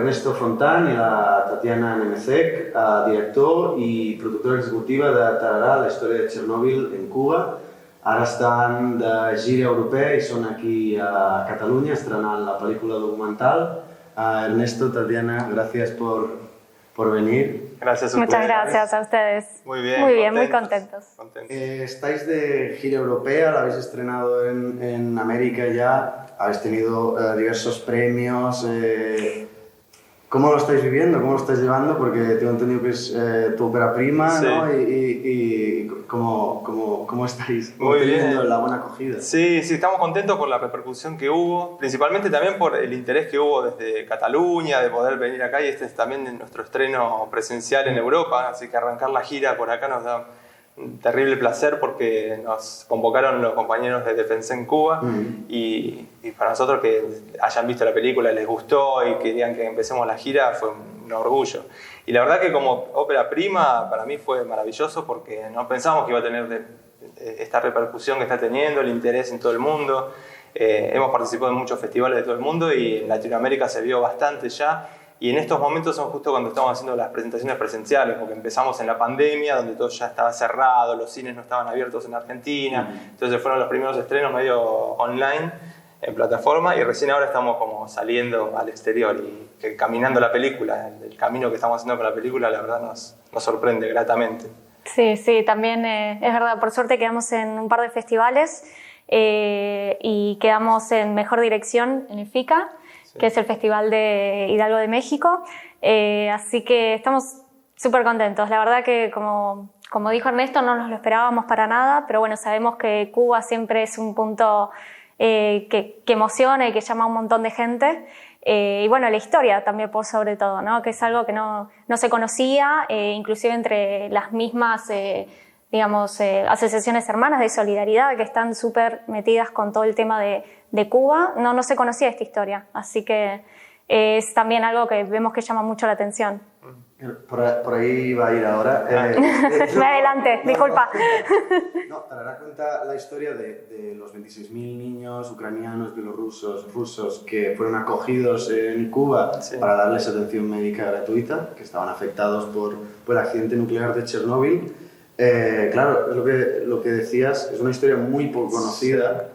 l'Ernesto Fontan i la Tatiana Nemecek, director i productora executiva de Tararà, la història de Chernobyl en Cuba. Ara estan de gira europea i són aquí a Catalunya estrenant la pel·lícula documental. Ernesto, Tatiana, gracias por venir. Gracias a ustedes. Muchas gracias a ustedes. Muy bien, muy contentos. Estáis de gira europea, la habéis estrenado en América ya, habéis tenido diversos premios. ¿Cómo lo estáis viviendo? ¿Cómo lo estáis llevando? Porque tengo entendido que es tu ópera prima, sí. ¿No? Y ¿cómo estáis viviendo la buena acogida? Sí, estamos contentos por la repercusión que hubo, principalmente también por el interés que hubo desde Cataluña, de poder venir acá, y este es también nuestro estreno presencial en Europa, así que arrancar la gira por acá nos da un terrible placer porque nos convocaron los compañeros de Defensa en Cuba y para nosotros que hayan visto la película, les gustó y querían que empecemos la gira fue un orgullo. Y la verdad que como ópera prima para mí fue maravilloso porque no pensábamos que iba a tener esta repercusión que está teniendo, el interés en todo el mundo. Hemos participado en muchos festivales de todo el mundo y en Latinoamérica se vio bastante ya. Y en estos momentos son justo cuando estamos haciendo las presentaciones presenciales, porque empezamos en la pandemia, donde todo ya estaba cerrado, los cines no estaban abiertos en Argentina, entonces fueron los primeros estrenos medio online, en plataforma, y recién ahora estamos como saliendo al exterior y caminando la película, el camino que estamos haciendo con la película, la verdad nos sorprende gratamente. Sí, también es verdad, por suerte quedamos en un par de festivales y quedamos en Mejor Dirección en el FICA, que es el Festival de Hidalgo de México, así que estamos súper contentos. La verdad que como dijo Ernesto, no nos lo esperábamos para nada, pero bueno, sabemos que Cuba siempre es un punto que emociona y que llama a un montón de gente, y bueno, la historia también por sobre todo, ¿no? Que es algo que no se conocía, inclusive entre las mismas asociaciones hermanas de solidaridad que están súper metidas con todo el tema de Cuba, no se conocía esta historia, así que es también algo que vemos que llama mucho la atención. Por ahí va a ir ahora. Me adelante, disculpa. Tararà cuenta la historia de los 26.000 niños ucranianos, bielorrusos, rusos que fueron acogidos en Cuba para darles atención médica gratuita, que estaban afectados por el accidente nuclear de Chernóbil. Claro, lo que decías, es una historia muy poco conocida.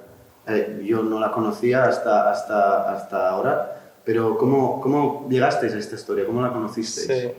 Yo no la conocía hasta ahora, pero ¿cómo llegasteis a esta historia? ¿Cómo la conocisteis? Sí,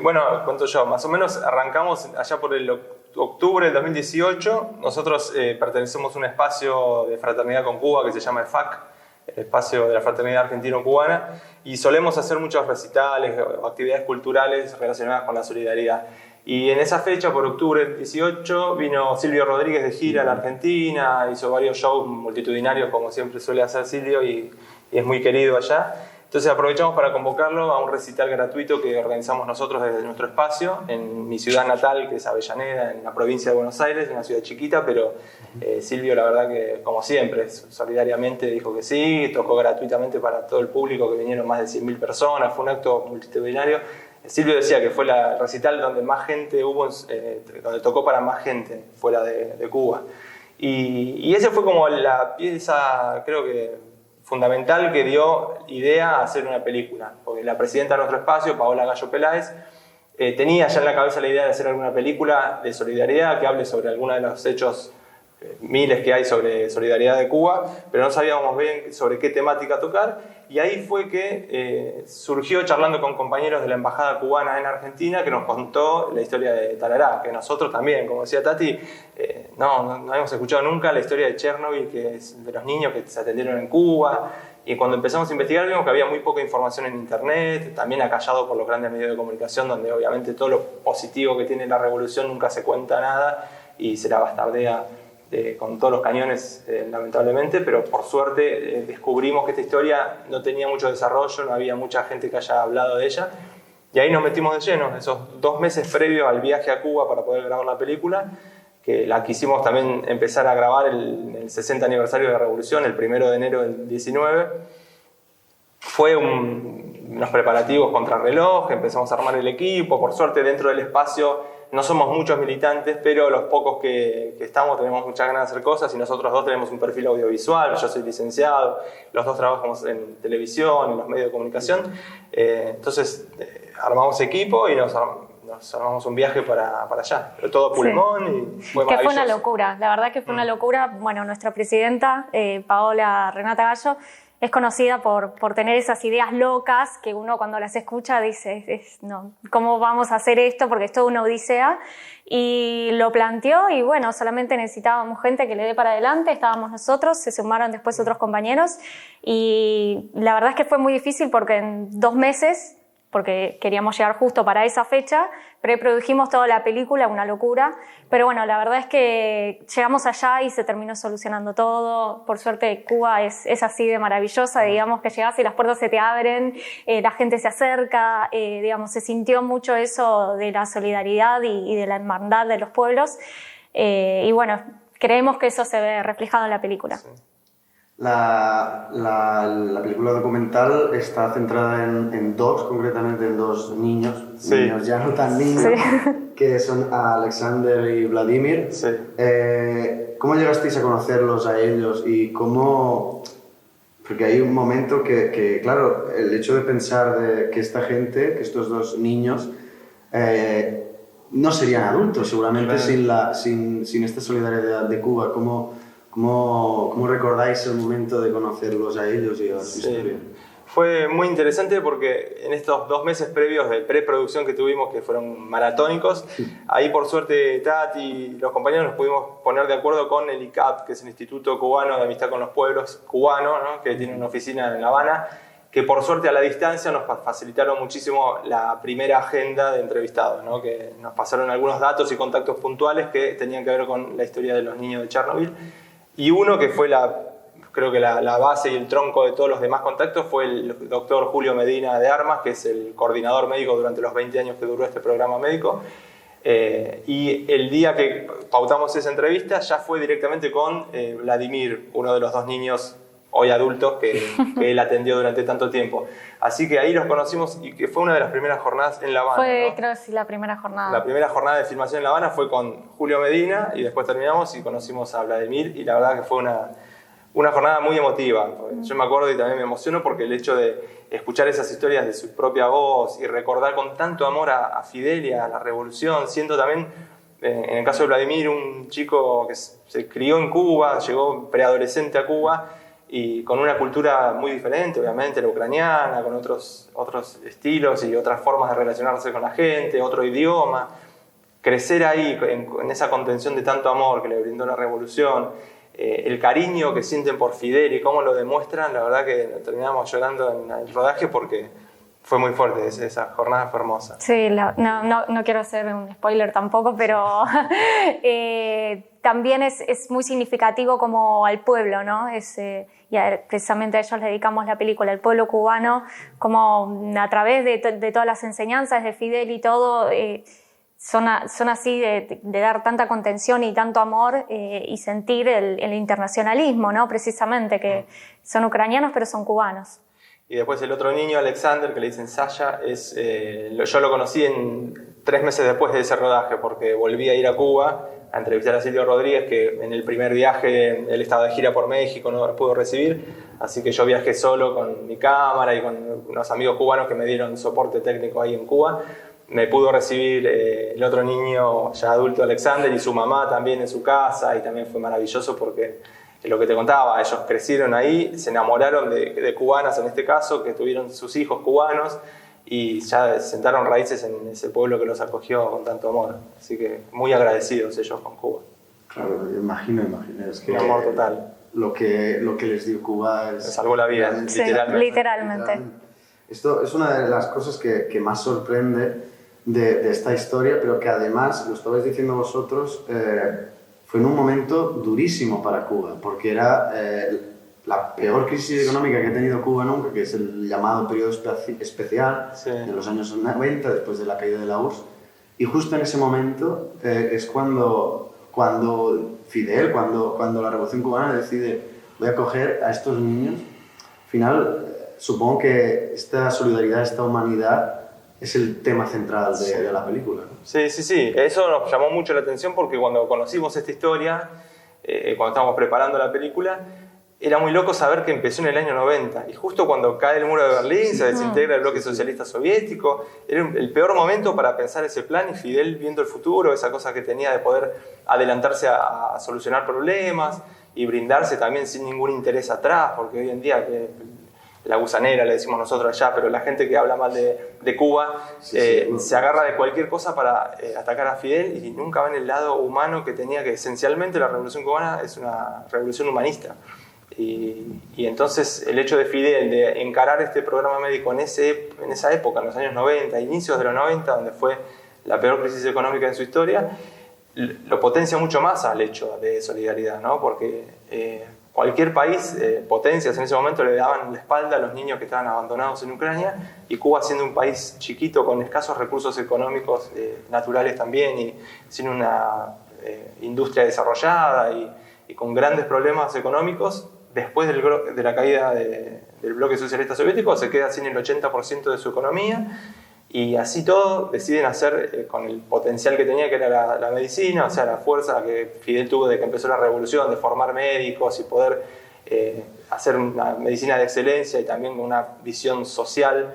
bueno, cuento yo, más o menos arrancamos allá por el octubre del 2018. Nosotros pertenecemos a un espacio de fraternidad con Cuba que se llama EFAC, el espacio de la fraternidad argentino-cubana, y solemos hacer muchos recitales o actividades culturales relacionadas con la solidaridad. Y en esa fecha, por octubre del 18, vino Silvio Rodríguez de gira a la Argentina, hizo varios shows multitudinarios como siempre suele hacer Silvio y es muy querido allá. Entonces aprovechamos para convocarlo a un recital gratuito que organizamos nosotros desde nuestro espacio en mi ciudad natal, que es Avellaneda, en la provincia de Buenos Aires, una ciudad chiquita, pero Silvio la verdad que como siempre solidariamente dijo que sí, tocó gratuitamente para todo el público, que vinieron más de 100.000 personas, fue un acto multitudinario. Silvio decía que fue el recital donde más gente hubo, donde tocó para más gente fuera de Cuba. Y ese fue como la pieza, creo que fundamental, que dio idea a hacer una película. Porque la presidenta de nuestro espacio, Paola Gallo Peláez, tenía ya en la cabeza la idea de hacer alguna película de solidaridad que hable sobre algunos de los hechos miles que hay sobre solidaridad de Cuba, pero no sabíamos bien sobre qué temática tocar, y ahí fue que surgió charlando con compañeros de la embajada cubana en Argentina, que nos contó la historia de Tarará, que nosotros también, como decía Tati, no habíamos escuchado nunca la historia de Chernobyl, que es de los niños que se atendieron en Cuba, y cuando empezamos a investigar vimos que había muy poca información en internet, también acallado por los grandes medios de comunicación, donde obviamente todo lo positivo que tiene la revolución nunca se cuenta nada y se la bastardea con todos los cañones, lamentablemente, pero por suerte descubrimos que esta historia no tenía mucho desarrollo, no había mucha gente que haya hablado de ella, y ahí nos metimos de lleno, esos 2 meses previos al viaje a Cuba para poder grabar la película, que la quisimos también empezar a grabar el 60 aniversario de la Revolución, el 1 de enero del 19. Fue unos preparativos contrarreloj, empezamos a armar el equipo, por suerte dentro del espacio no somos muchos militantes, pero los pocos que estamos tenemos muchas ganas de hacer cosas y nosotros dos tenemos un perfil audiovisual, yo soy licenciado, los dos trabajamos en televisión, en los medios de comunicación, entonces armamos equipo y nos armamos un viaje para allá, pero todo pulmón y fue maravilloso. Que fue una locura, la verdad que fue una locura. Bueno, nuestra presidenta, Paola Renata Gallo, es conocida por tener esas ideas locas que uno cuando las escucha dice, no, ¿cómo vamos a hacer esto? Porque es toda una odisea. Y lo planteó y bueno, solamente necesitábamos gente que le dé para adelante, estábamos nosotros, se sumaron después otros compañeros y la verdad es que fue muy difícil porque en 2 meses, porque queríamos llegar justo para esa fecha, preprodujimos toda la película, una locura, pero bueno, la verdad es que llegamos allá y se terminó solucionando todo. Por suerte Cuba es así de maravillosa, digamos, que llegas y las puertas se te abren, la gente se acerca, digamos, se sintió mucho eso de la solidaridad y de la hermandad de los pueblos, y bueno, creemos que eso se ve reflejado en la película. Sí. La película documental está centrada concretamente en 2 niños, sí. Niños ya no tan niños, sí. Que son Alexander y Vladimir. Sí. ¿Cómo llegasteis a conocerlos a ellos y cómo...? Porque hay un momento que claro, el hecho de pensar que esta gente, que estos 2 niños, no serían adultos seguramente claro. sin esta solidaridad de Cuba. ¿Cómo recordáis el momento de conocerlos a ellos y a su historia? Fue muy interesante porque en estos 2 meses previos de preproducción que tuvimos, que fueron maratónicos, ahí por suerte Tati y los compañeros nos pudimos poner de acuerdo con el ICAP, que es el Instituto Cubano de Amistad con los Pueblos cubano, ¿no? Que tiene una oficina en La Habana, que por suerte a la distancia nos facilitaron muchísimo la primera agenda de entrevistados, ¿no? Que nos pasaron algunos datos y contactos puntuales que tenían que ver con la historia de los niños de Chernobyl. Y uno que fue creo que la base y el tronco de todos los demás contactos fue el doctor Julio Medina de Armas, que es el coordinador médico durante los 20 años que duró este programa médico. Y el día que pautamos esa entrevista ya fue directamente con Vladimir, uno de los 2 niños hoy adultos que él atendió durante tanto tiempo. Así que ahí los conocimos y que fue una de las primeras jornadas en La Habana. Fue, ¿no? creo que sí, la primera jornada. La primera jornada de filmación en La Habana fue con Julio Medina y después terminamos y conocimos a Vladimir y la verdad que fue una jornada muy emotiva. Yo me acuerdo y también me emociono porque el hecho de escuchar esas historias de su propia voz y recordar con tanto amor a Fidel y a la revolución, siendo también, en el caso de Vladimir, un chico que se crió en Cuba, llegó preadolescente a Cuba, y con una cultura muy diferente, obviamente, la ucraniana, con otros estilos y otras formas de relacionarse con la gente, otro idioma. Crecer ahí, en esa contención de tanto amor que le brindó la revolución, el cariño que sienten por Fidel y cómo lo demuestran, la verdad que terminamos llorando en el rodaje porque fue muy fuerte, esa jornada fue hermosa. Sí, no quiero hacer un spoiler tampoco, pero también es muy significativo como al pueblo, ¿no? Y precisamente a ellos le dedicamos la película, el pueblo cubano, como a través de todas las enseñanzas de Fidel y todo, son así de dar tanta contención y tanto amor y sentir el internacionalismo, ¿no? Precisamente, que son ucranianos pero son cubanos. Y después el otro niño, Alexander, que le dicen Sasha, yo lo conocí 3 meses después de ese rodaje, porque volví a ir a Cuba a entrevistar a Silvio Rodríguez, que en el primer viaje él estaba de gira por México, no lo pudo recibir, así que yo viajé solo con mi cámara y con unos amigos cubanos que me dieron soporte técnico ahí en Cuba. Me pudo recibir el otro niño ya adulto, Alexander, y su mamá también en su casa, y también fue maravilloso porque lo que te contaba, ellos crecieron ahí, se enamoraron de cubanas en este caso, que tuvieron sus hijos cubanos y ya sentaron raíces en ese pueblo que los acogió con tanto amor. Así que muy agradecidos ellos con Cuba. Claro, imagino, es que un amor total. Lo que les dio Cuba les salvó la vida, literalmente. Esto es una de las cosas que más sorprende de esta historia, pero que además, lo estabais diciendo vosotros, fue en un momento durísimo para Cuba, porque era la peor crisis económica que ha tenido Cuba nunca, que es el llamado periodo especial de los años 90, después de la caída de la URSS. Y justo en ese momento es cuando Fidel, cuando la Revolución Cubana decide voy a coger a estos niños. Al final, supongo que esta solidaridad, esta humanidad es el tema central de la película, ¿no? Sí, sí, sí. Eso nos llamó mucho la atención porque cuando conocimos esta historia, cuando estábamos preparando la película, era muy loco saber que empezó en el año 90 y justo cuando cae el muro de Berlín, se desintegra el bloque socialista soviético, era el peor momento para pensar ese plan y Fidel viendo el futuro, esa cosa que tenía de poder adelantarse a solucionar problemas y brindarse también sin ningún interés atrás, porque hoy en día la gusanera, le decimos nosotros allá, pero la gente que habla mal de Cuba se agarra de cualquier cosa para atacar a Fidel y nunca ven el lado humano que tenía, que esencialmente la revolución cubana es una revolución humanista. Y entonces el hecho de Fidel de encarar este programa médico en esa época, en los años 90, inicios de los 90, donde fue la peor crisis económica de su historia, lo potencia mucho más al hecho de solidaridad, ¿no? Porque cualquier país, potencias en ese momento, le daban la espalda a los niños que estaban abandonados en Ucrania, y Cuba, siendo un país chiquito con escasos recursos económicos naturales también y sin una industria desarrollada y con grandes problemas económicos, después de la caída del bloque socialista soviético se queda sin el 80% de su economía, y así todo deciden hacer con el potencial que tenía, que era la medicina, o sea, la fuerza que Fidel tuvo de que empezó la revolución, de formar médicos y poder hacer una medicina de excelencia y también con una visión social,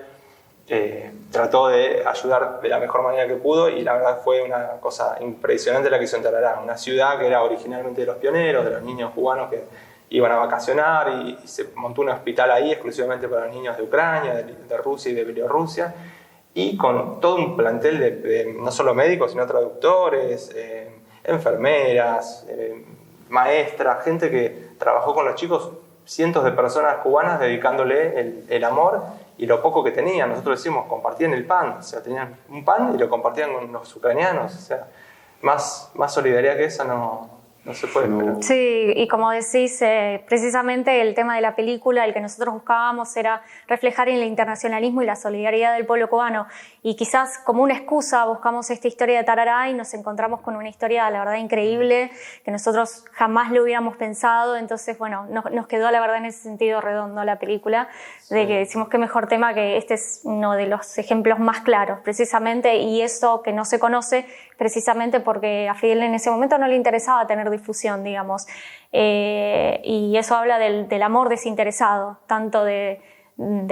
trató de ayudar de la mejor manera que pudo, y la verdad fue una cosa impresionante la que hizo en Tarará, una ciudad que era originalmente de los pioneros, de los niños cubanos que iban a vacacionar, y se montó un hospital ahí exclusivamente para los niños de Ucrania, de Rusia y de Bielorrusia, y con todo un plantel de no solo médicos, sino traductores, enfermeras, maestras, gente que trabajó con los chicos, cientos de personas cubanas dedicándole el amor y lo poco que tenían. Nosotros decimos, compartían el pan, o sea, tenían un pan y lo compartían con los ucranianos, o sea, más solidaridad que esa no se puede esperar. Sí, y como decís, precisamente el tema de la película, el que nosotros buscábamos era reflejar el internacionalismo y la solidaridad del pueblo cubano, y quizás como una excusa buscamos esta historia de Tarará y nos encontramos con una historia, la verdad, increíble, que nosotros jamás lo hubiéramos pensado. Entonces, bueno, nos quedó, la verdad, en ese sentido redondo la película, de que decimos qué mejor tema, que este es uno de los ejemplos más claros, precisamente, y eso que no se conoce, precisamente porque a Fidel en ese momento no le interesaba tener difusión, digamos, y eso habla del amor desinteresado, tanto de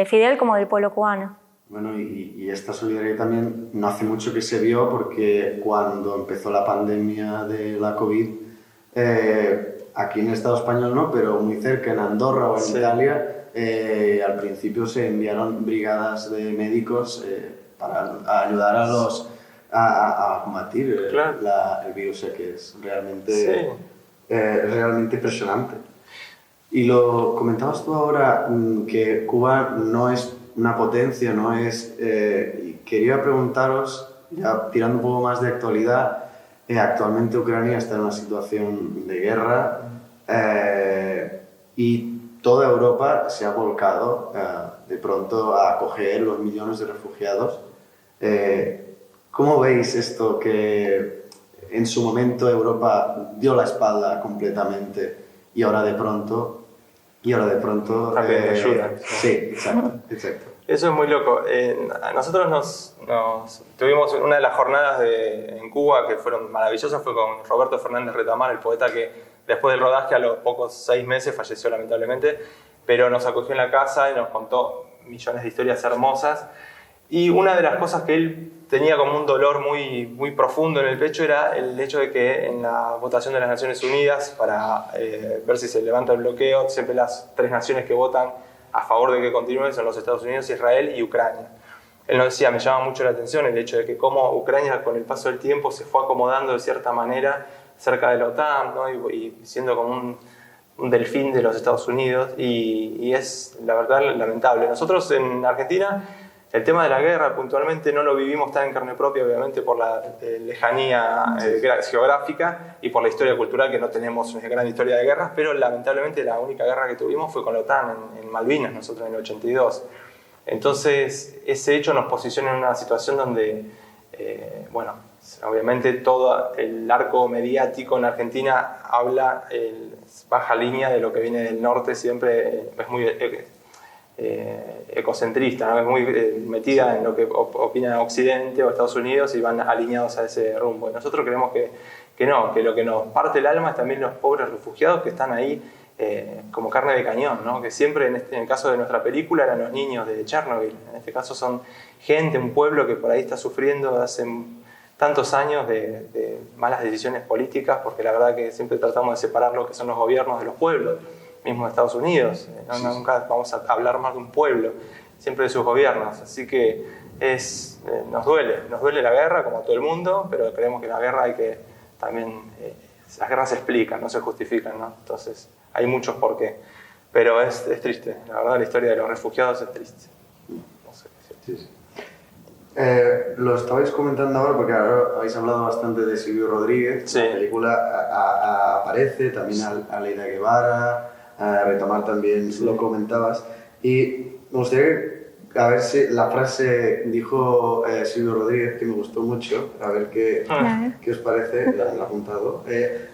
Fidel como del pueblo cubano. Bueno, y esta solidaridad también no hace mucho que se vio, porque cuando empezó la pandemia de la COVID, aquí en el Estado español no, pero muy cerca, en Andorra o en Italia, al principio se enviaron brigadas de médicos para ayudar a combatir el virus, que es realmente, realmente impresionante. Y lo comentabas tú ahora, que Cuba no es una potencia, no es... y quería preguntaros, ya tirando un poco más de actualidad, actualmente Ucrania está en una situación de guerra, y toda Europa se ha volcado de pronto a acoger los millones de refugiados. ¿Cómo veis esto, que en su momento Europa dio la espalda completamente y ahora de pronto ayuda? Sí, exacto. Eso es muy loco. Nosotros tuvimos una de las jornadas en Cuba que fueron maravillosas, fue con Roberto Fernández Retamar, el poeta que después del rodaje a los pocos 6 meses falleció lamentablemente, pero nos acogió en la casa y nos contó millones de historias hermosas. Y una de las cosas que él tenía como un dolor muy, muy profundo en el pecho era el hecho de que en la votación de las Naciones Unidas para ver si se levanta el bloqueo, siempre las 3 naciones que votan a favor de que continúe son los Estados Unidos, Israel y Ucrania. Él nos decía, me llama mucho la atención el hecho de que cómo Ucrania con el paso del tiempo se fue acomodando de cierta manera cerca de la OTAN, ¿no? y siendo como un delfín de los Estados Unidos, y es la verdad lamentable. Nosotros en Argentina el tema de la guerra puntualmente no lo vivimos tan en carne propia, obviamente por la lejanía geográfica y por la historia cultural, que no tenemos una gran historia de guerras, pero lamentablemente la única guerra que tuvimos fue con la OTAN en Malvinas, nosotros en el 82. Entonces ese hecho nos posiciona en una situación donde, bueno, obviamente todo el arco mediático en Argentina habla baja línea de lo que viene del norte, siempre es muy... ecocentrista, ¿no? Es muy metida en lo que opina Occidente o Estados Unidos y van alineados a ese rumbo. Y nosotros creemos que no, que lo que nos parte el alma es también los pobres refugiados que están ahí como carne de cañón, ¿no? Que siempre en el caso de nuestra película eran los niños de Chernobyl. En este caso son gente, un pueblo que por ahí está sufriendo hace tantos años de malas decisiones políticas, porque la verdad que siempre tratamos de separar lo que son los gobiernos de los pueblos, mismo de Estados Unidos. Nunca vamos a hablar más de un pueblo, siempre de sus gobiernos. Así que nos duele la guerra como a todo el mundo, pero creemos que la guerra hay que también... las guerras se explican, no se justifican, ¿no? Entonces hay muchos por qué. Pero es triste, la verdad la historia de los refugiados es triste. No sé qué decir. Sí. Lo estabais comentando ahora porque ahora habéis hablado bastante de Silvio Rodríguez. Sí. La película aparece también a Leila Guevara, a retomar también lo comentabas. Y me gustaría a ver si la frase dijo Silvio Rodríguez, que me gustó mucho, a ver qué os parece, la he apuntado.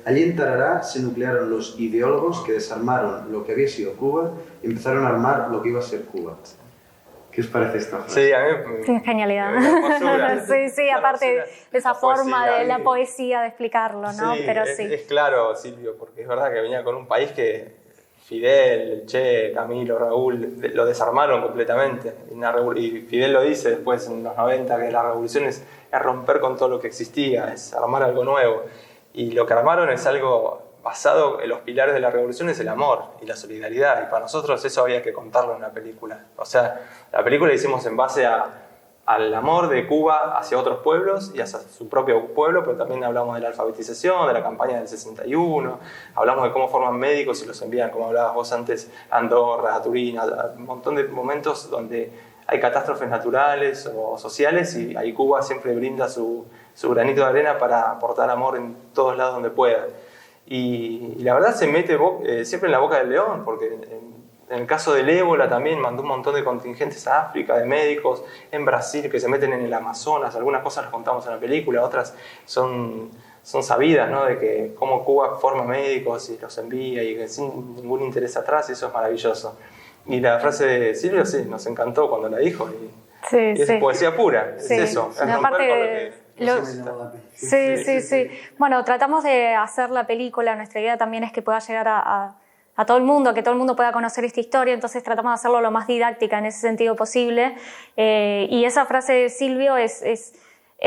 Allí en Tarará se nuclearon los ideólogos que desarmaron lo que había sido Cuba y empezaron a armar lo que iba a ser Cuba. ¿Qué os parece esta frase? Sí, a mí Sí, genialidad. Sí, aparte de esa forma de la poesía de explicarlo, ¿no? Sí, pero es claro, Silvio, porque es verdad que venía con un país que Fidel, Che, Camilo, Raúl, lo desarmaron completamente. Y Fidel lo dice después en los 90, que la revolución es romper con todo lo que existía, es armar algo nuevo. Y lo que armaron es algo basado en los pilares de la revolución, es el amor y la solidaridad. Y para nosotros eso había que contarlo en una película. O sea, la película la hicimos en base al amor de Cuba hacia otros pueblos y hacia su propio pueblo, pero también hablamos de la alfabetización, de la campaña del 61, hablamos de cómo forman médicos y los envían, como hablabas vos antes, a Andorra, a Turín, a un montón de momentos donde hay catástrofes naturales o sociales y ahí Cuba siempre brinda su granito de arena para aportar amor en todos lados donde pueda. Y la verdad se mete siempre en la boca del león, porque en el caso del ébola también mandó un montón de contingentes a África, de médicos, en Brasil que se meten en el Amazonas, algunas cosas las contamos en la película, otras son sabidas, ¿no? De que cómo Cuba forma médicos y los envía y que sin ningún interés atrás, y eso es maravilloso. Y la frase de Silvio, sí, nos encantó cuando la dijo, y es poesía pura, es eso, es romper con lo que... Sí. Bueno, tratamos de hacer la película, nuestra idea también es que pueda llegar a todo el mundo, que todo el mundo pueda conocer esta historia, entonces tratamos de hacerlo lo más didáctica en ese sentido posible. Y esa frase de Silvio es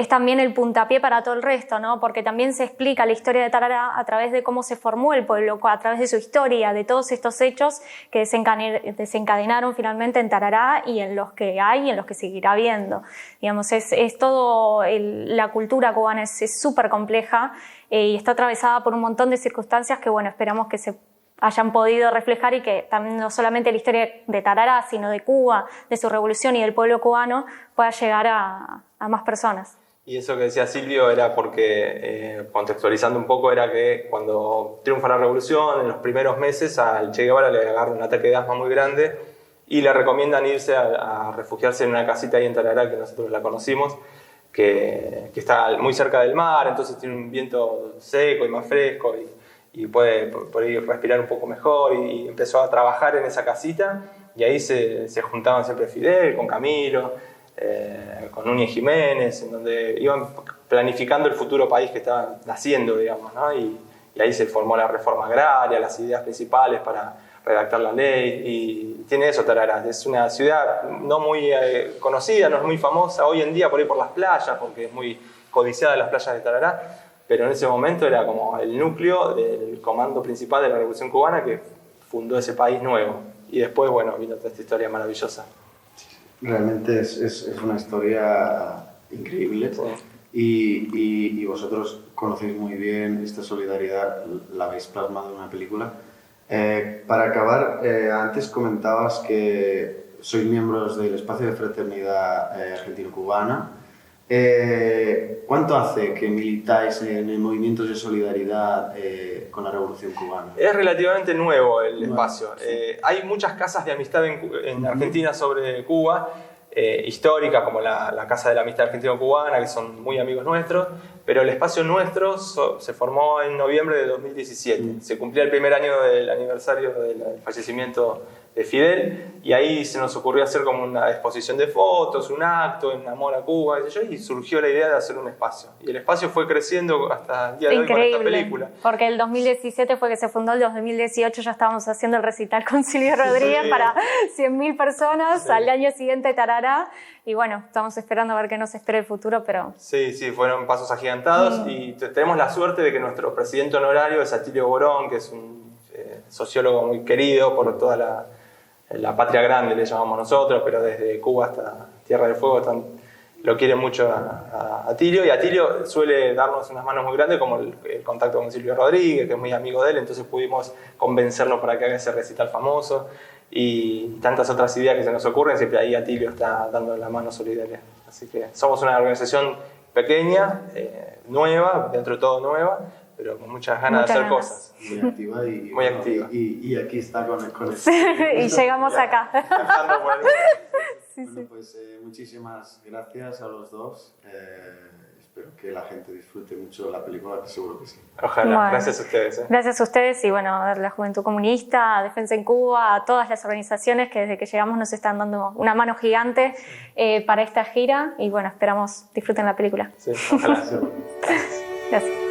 también el puntapié para todo el resto, ¿no? Porque también se explica la historia de Tarará a través de cómo se formó el pueblo, a través de su historia, de todos estos hechos que desencadenaron finalmente en Tarará y en los que hay y en los que seguirá habiendo. Digamos, es todo, la cultura cubana es súper compleja y está atravesada por un montón de circunstancias que, bueno, esperamos que se hayan podido reflejar y que también no solamente la historia de Tarará, sino de Cuba, de su revolución y del pueblo cubano pueda llegar a más personas. Y eso que decía Silvio era porque, contextualizando un poco, era que cuando triunfa la revolución, en los primeros meses al Che Guevara le agarra un ataque de asma muy grande y le recomiendan irse a refugiarse en una casita ahí en Tarará, que nosotros la conocimos, que está muy cerca del mar, entonces tiene un viento seco y más fresco y puede por ahí respirar un poco mejor, y empezó a trabajar en esa casita y ahí se juntaban siempre Fidel con Camilo, con Núñez Jiménez, en donde iban planificando el futuro país que estaba naciendo, digamos, ¿no? Y ahí se formó la reforma agraria, las ideas principales para redactar la ley, y tiene eso Tarará. Es una ciudad no muy conocida, no es muy famosa hoy en día por ahí por las playas, porque es muy codiciada las playas de Tarará, pero en ese momento era como el núcleo del comando principal de la Revolución Cubana que fundó ese país nuevo. Y después, bueno, vino toda esta historia maravillosa. Realmente es una historia increíble, Sí. Y vosotros conocéis muy bien esta solidaridad, la habéis plasmado en una película. Para acabar, antes comentabas que sois miembros del Espacio de Fraternidad Argentino-Cubana. ¿Cuánto hace que militáis en el movimiento de solidaridad con la Revolución Cubana? Es relativamente nuevo el espacio. Sí. Hay muchas casas de amistad en Argentina sobre Cuba, históricas, como la Casa de la Amistad Argentino-Cubana, que son muy amigos nuestros, pero el espacio nuestro se formó en noviembre de 2017. Se cumplía el primer año del aniversario del fallecimiento de Fidel, y ahí se nos ocurrió hacer como una exposición de fotos, un acto en amor a Cuba, y surgió la idea de hacer un espacio. Y el espacio fue creciendo hasta el día de hoy con esta película. Porque el 2017 fue que se fundó, el 2018 ya estábamos haciendo el recital con Silvio Rodríguez para 100.000 personas, al año siguiente tarará, y bueno, estamos esperando a ver qué nos espera el futuro, pero... Sí, fueron pasos agigantados, y tenemos la suerte de que nuestro presidente honorario es Atilio Borón, que es un sociólogo muy querido por toda la patria grande, le llamamos nosotros, pero desde Cuba hasta Tierra del Fuego lo quiere mucho a Atilio, y Atilio suele darnos unas manos muy grandes, como el contacto con Silvio Rodríguez, que es muy amigo de él, entonces pudimos convencerlo para que haga ese recital famoso, y tantas otras ideas que se nos ocurren, siempre ahí Atilio está dando la mano solidaria. Así que somos una organización pequeña, nueva, dentro de todo nueva, pero con muchas ganas de hacer cosas. Muy activa y, muy activa. Y aquí está con el sí, y llegamos acá. Bueno, pues muchísimas gracias a los dos. Espero que la gente disfrute mucho la película, que seguro que sí. Ojalá. Bueno, gracias a ustedes. Gracias a ustedes y bueno, a la Juventud Comunista, a Defensa en Cuba, a todas las organizaciones que desde que llegamos nos están dando una mano gigante para esta gira y bueno, esperamos disfruten la película. Sí, ojalá. Gracias.